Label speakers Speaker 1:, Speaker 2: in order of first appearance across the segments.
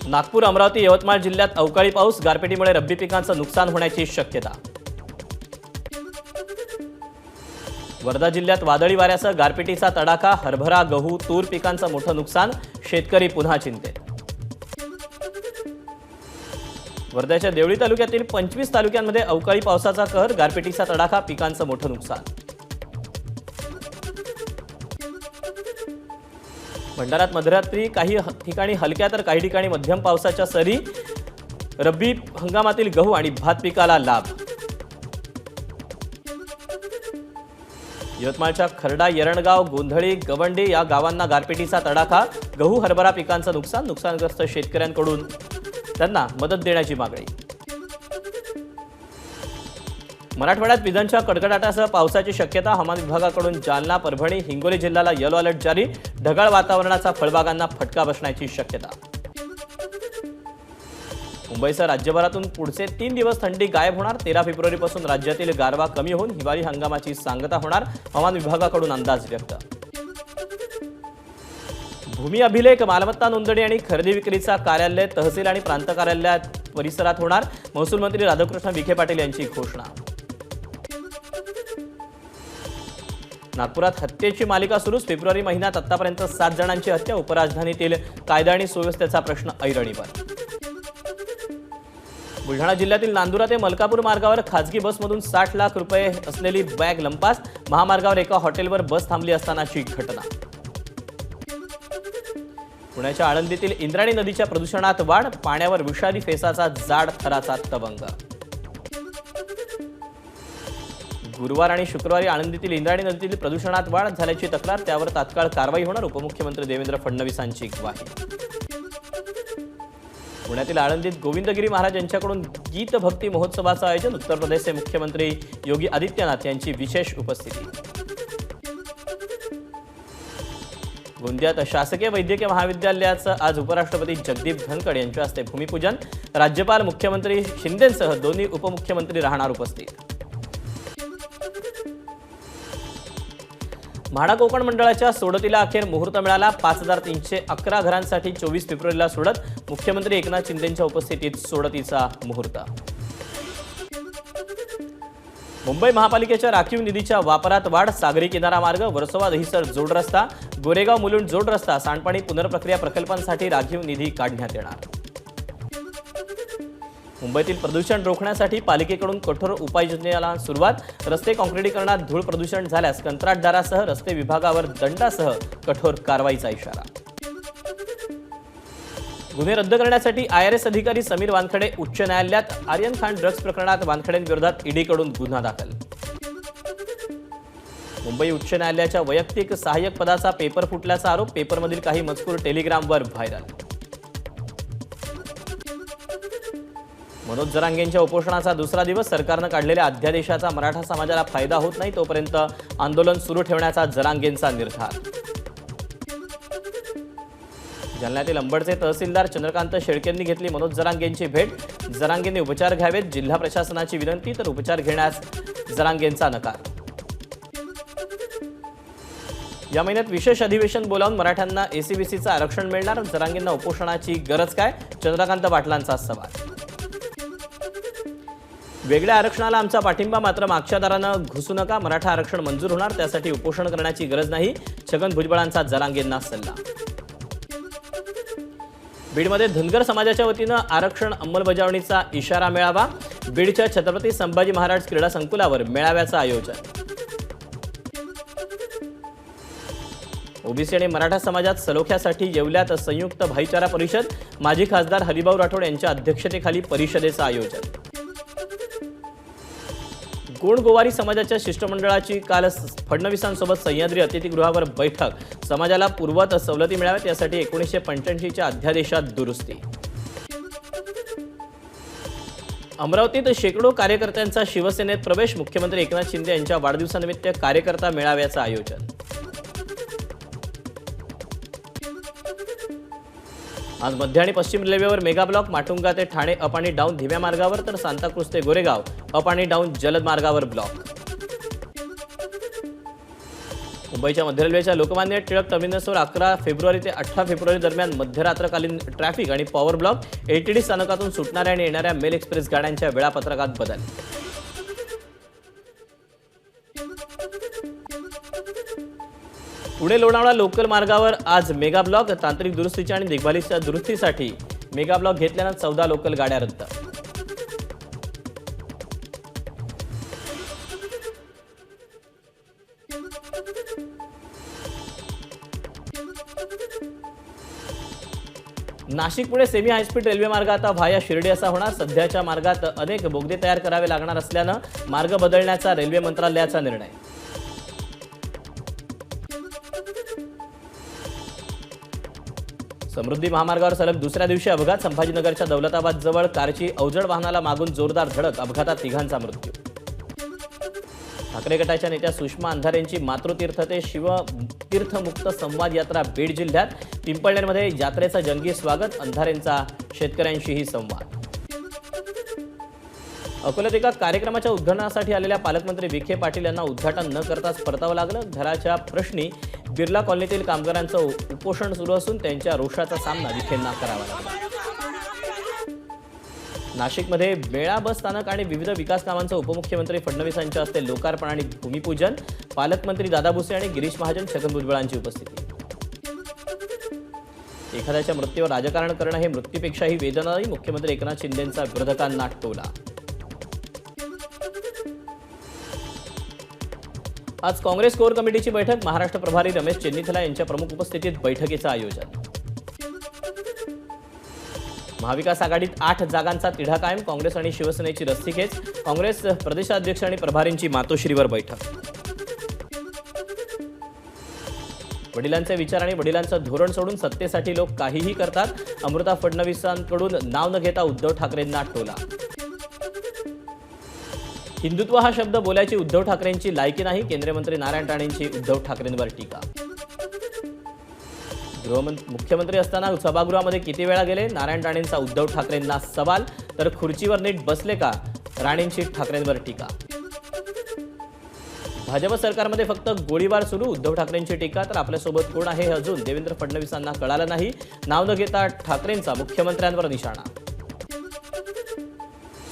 Speaker 1: नागपूर, अमरावती, यवतमाळ जिल्ह्यात अवकाळी पाऊस, गारपिटीमुळे रब्बी पिकांचं नुकसान होण्याची शक्यता। वर्धा जिल्ह्यात वादळी वाऱ्यासह गारपिटीचा तडाखा, हरभरा, गहू, तूर पिकांचं मोठं नुकसान, शेतकरी पुन्हा चिंतेत। वर्ध्याच्या देवळी तालुक्यातील 25 तालुक्यांमध्ये अवकाळी पावसाचा कहर, गारपिटीचा तडाखा, पिकांचं मोठं नुकसान। भंडाऱ्यात मध्यरात्री काही ठिकाणी हलक्या तर काही ठिकाणी मध्यम पावसाच्या सरी, रब्बी हंगामातील गहू आणि भात पिकाला लाभ। यवतमाळच्या खर्डा, येरणगाव, गोंधळी, गवंडी या गावांना गारपिटीचा तडाखा, गहू, हरभरा पिकांचं नुकसान, नुकसानग्रस्त शेतकऱ्यांकडून त्यांना मदत देण्याची मागणी। मराठवाड्यात विजांच्या कडकडाटासह पावसाची शक्यता, हवामान विभागाकडून जालना, परभणी, हिंगोली जिल्ह्याला येलो अलर्ट जारी, ढगाळ वातावरणाचा फळबागांना फटका बसण्याची शक्यता। मुंबईसह राज्यभरातून पुढचे 3 दिवस थंडी गायब होणार, 13 फेब्रुवारीपासून राज्यातील गारवा कमी होऊन हिवाळी हंगामाची सांगता होणार, हवामान विभागाकडून अंदाज व्यक्त। भूमी अभिलेख, मालमत्ता नोंदणी आणि खरेदी विक्रीचा कार्यालय तहसील आणि प्रांत कार्यालयात परिसरात होणार, महसूल मंत्री राधाकृष्ण विखे पाटील यांची घोषणा। नागपुरात हत्येची मालिका सुरू, फेब्रुवारी महिन्यात आतापर्यंत 7 जणांची हत्या, उपराजधानीतील कायदा आणि सुव्यवस्थेचा प्रश्न ऐरणीवर। बुलढाणा जिल्ह्यातील नांदुरा ते मलकापूर मार्गावर खासगी बसमधून 60 लाख रुपये असलेली बॅग लंपास, महामार्गावर एका हॉटेलवर बस थांबली असतानाची घटना। पुण्याच्या आळंदीतील इंद्रायणी नदीच्या प्रदूषणात वाढ, पाण्यावर विषारी फेसाचा जाड थराचा तवंग। गुरुवार आणि शुक्रवारी आळंदीतील इंद्रायणी नदीतील प्रदूषणात वाढ झाल्याची तक्रार, त्यावर तात्काळ कारवाई होणार, उपमुख्यमंत्री देवेंद्र फडणवीसांची ग्वाही। पुण्यातील आळंदीत गोविंदगिरी महाराज यांच्याकडून गीत भक्ती महोत्सवाचं आयोजन, उत्तर प्रदेशचे मुख्यमंत्री योगी आदित्यनाथ यांची विशेष उपस्थिती। गोंदियात शासकीय वैद्यकीय महाविद्यालयाचं आज उपराष्ट्रपती जगदीप धनखड यांच्या हस्ते भूमिपूजन, राज्यपाल, मुख्यमंत्री शिंदेंसह दोन्ही उपमुख्यमंत्री राहणार उपस्थित। म्हाडा कोकण मंडळाच्या सोडतीला अखेर मुहूर्त मिळाला, 5311 घरांसाठी 24 फेब्रुवारीला सोडत, मुख्यमंत्री एकनाथ शिंदेंच्या उपस्थितीत सोडतीचा मुहूर्त। मुंबई महापालिकेच्या राखीव निधीच्या वापरात वाढ, सागरी किनारा मार्ग, वर्सोवा दहिसर जोड रस्ता, गोरेगाव मुलुंड जोड रस्ता, सांडपाणी पुनर्प्रक्रिया प्रकल्पांसाठी राखीव निधी काढण्यात येणार। मुंबईतील प्रदूषण रोखण्यासाठी पालिकेकडून कठोर उपाययोजनेला सुरुवात, रस्ते काँक्रिटीकरणात धूळ प्रदूषण झाल्यास कंत्राटदारासह रस्ते विभागावर दंडासह कठोर कारवाईचा इशारा। गुन्हे रद्द करण्यासाठी IRS अधिकारी समीर वानखडे उच्च न्यायालयात, आर्यन खान ड्रग्ज प्रकरणात वानखडेंविरोधात ईडीकडून गुन्हा दाखल। मुंबई उच्च न्यायालयाच्या वैयक्तिक सहाय्यक पदाचा पेपर फुटल्याचा आरोप, पेपरमधील काही मजकूर टेलिग्रामवर व्हायरल। मनोज जरांगेंच्या उपोषणाचा दुसरा दिवस, सरकारनं काढलेल्या अध्यादेशाचा मराठा समाजाला फायदा होत नाही तोपर्यंत आंदोलन सुरू ठेवण्याचा जरांगेंचा निर्धार। जालन्यातील अंबडचे तहसीलदार चंद्रकांत शेळकेंनी घेतली मनोज जरांगेंची भेट, जरांगेंनी उपचार घ्यावेत, जिल्हा प्रशासनाची विनंती, तर उपचार घेण्यास जरांगेंचा नकार। या महिन्यात विशेष अधिवेशन बोलावून मराठ्यांना ACBCचं आरक्षण मिळणार, जरांगेंना उपोषणाची गरज काय, चंद्रकांत पाटलांचा सवाल। वेगळ्या आरक्षणाला आमचा पाठिंबा, मात्र मागच्या दारानं घुसू नका, मराठा आरक्षण मंजूर होणार, त्यासाठी उपोषण करण्याची गरज नाही, छगन भुजबळांचा जरांगेंना सल्ला। बीडमध्ये धनगर समाजाच्या वतीनं आरक्षण अंमलबजावणीचा इशारा मेळावा, बीडच्या छत्रपती संभाजी महाराज क्रीडा संकुलावर मेळाव्याचं आयोजन। ओबीसी आणि मराठा समाजात सलोख्यासाठी येवल्यात संयुक्त भाईचारा परिषद, माजी खासदार हरिभाऊ राठोड यांच्या अध्यक्षतेखाली परिषदेचं आयोजन। गोंडगोवारी समाजाच्या शिष्टमंडळाची काल फडणवीसांसोबत सह्याद्री अतिथीगृहावर बैठक, समाजाला पूर्वत सवलती मिळाव्यात यासाठी 1985च्या अध्यादेशात दुरुस्ती। अमरावतीत शेकडो कार्यकर्त्यांचा शिवसेनेत प्रवेश, मुख्यमंत्री एकनाथ शिंदे यांच्या वाढदिवसानिमित्त कार्यकर्ता मेळाव्याचं आयोजन। आज मध्य आणि पश्चिम रेल्वेवर मेगा ब्लॉक, माटुंगा ते ठाणे अप आणि डाऊन धीम्या मार्गावर, तर सांताक्रूज ते गोरेगाव अप आणि डाऊन जलद मार्गावर ब्लॉक। मुंबईच्या मध्य रेल्वेच्या लोकमान्य टिळक टर्मिनसवर 11 फेब्रुवारी ते 18 फेब्रुवारी दरम्यान मध्यरात्रकालीन ट्रॅफिक आणि पॉवर ब्लॉक. एलटीडी स्थानकातून सुटणाऱ्या आणि येणाऱ्या मेल एक्सप्रेस गाड्यांच्या वेळापत्रकात बदल. पुणे लोणावळा लोकल मार्गावर आज मेगा ब्लॉक. तांत्रिक दुरुस्तीच्या आणि देखभालीच्या दुरुस्तीसाठी मेगा ब्लॉक घेतल्यानं 14 लोकल गाड्या रद्द. Nashik Pune semi high speed railway मार्ग आता व्हाया शिर्डी असा होणार. सध्याच्या मार्गात अनेक बोगदे तयार करावे लागणार असल्यानं मार्ग बदलण्याचा रेल्वे मंत्रालयाचा निर्णय. समृद्धी महामार्गावर सलग दुसऱ्या दिवशी अपघात. संभाजीनगरच्या दौलताबाद जवळ कारची अवजड वाहनाला मागून जोरदार धडक. अपघातात 3घांचा मृत्यू. ठाकरे गटाच्या नेत्या सुषमा अंधारेंची मातृतीर्थ ते शिवतीर्थमुक्त संवाद यात्रा बीड जिल्ह्यात. पिंपळनेरमध्ये यात्रेचं जंगी स्वागत. अंधारेंचा शेतकऱ्यांशीही संवाद. अकोल्यात एका कार्यक्रमाच्या उद्घाटनासाठी आलेल्या पालकमंत्री विखे पाटील यांना उद्घाटन न करताच परतावं लागलं. घराच्या प्रश्नी बिर्ला कॉलनीतील कामगारांचं उपोषण सुरू असून त्यांच्या रोषाचा सामना विखेंना करावा लागला. नाशिकमध्ये मेळा बस स्थानक आणि विविध विकास कामांचं उपमुख्यमंत्री फडणवीसांच्या हस्ते लोकार्पण आणि भूमिपूजन. पालकमंत्री दादा भुसे आणि गिरीश महाजन, छगन भुजबळांची उपस्थिती. एखाद्याच्या मृत्यूवर राजकारण करणं हे मृत्यूपेक्षाही वेदनादायी. मुख्यमंत्री एकनाथ शिंदेंचा विरोधकांना टोला. आज काँग्रेस कोर कमिटीची बैठक. महाराष्ट्र प्रभारी रमेश चेन्नीथला यांच्या प्रमुख उपस्थितीत बैठकीचं आयोजन. महाविकास आघाडीत 8 जागांचा तिढा कायम. काँग्रेस आणि शिवसेनेची रस्सीखेच. काँग्रेस प्रदेशाध्यक्ष आणि प्रभारींची मातोश्रीवर बैठक. वडिलांचे विचार आणि वडिलांचं धोरण सोडून सत्तेसाठी लोक काहीही करतात. अमृता फडणवीसांकडून नाव न घेता उद्धव ठाकरेंना टोला. हिंदुत्व हा शब्द बोलायची उद्धव ठाकरेंची लायकी नाही. केंद्रीय मंत्री नारायण राणेंची उद्धव ठाकरेंवर टीका. मुख्यमंत्री असताना सभागृहामध्ये किती वेळा गेले? नारायण राणेंचा उद्धव ठाकरेंना सवाल. तर खुर्चीवर नीट बसले का? राणेंची ठाकरेंवर टीका. भाजप सरकारमध्ये फक्त गोळीबार सुरू. उद्धव ठाकरेंची टीका. तर आपल्यासोबत कोण आहे हे अजून देवेंद्र फडणवीसांना कळालं नाही. नाव न घेता ठाकरेंचा मुख्यमंत्र्यांवर निशाणा.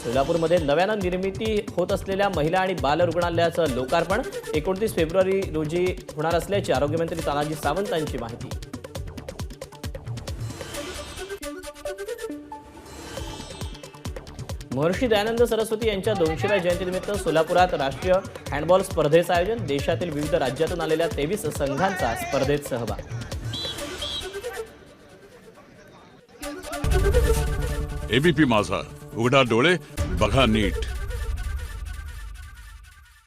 Speaker 1: सोलापूरमध्ये नव्यानं निर्मिती होत असलेल्या महिला आणि बाल रुग्णालयाचं लोकार्पण. 29 फेब्रुवारी रोजी होणार असल्याची आरोग्यमंत्री तानाजी सावंत यांची माहिती. महर्षी दयानंद सरस्वती यांच्या 200व्या जयंतीनिमित्त सोलापुरात राष्ट्रीय हँडबॉल स्पर्धेचं आयोजन. देशातील विविध राज्यातून आलेल्या 23 संघांचा स्पर्धेत सहभाग.
Speaker 2: एबीपी माझा, उघडा डोळे बघा नीट.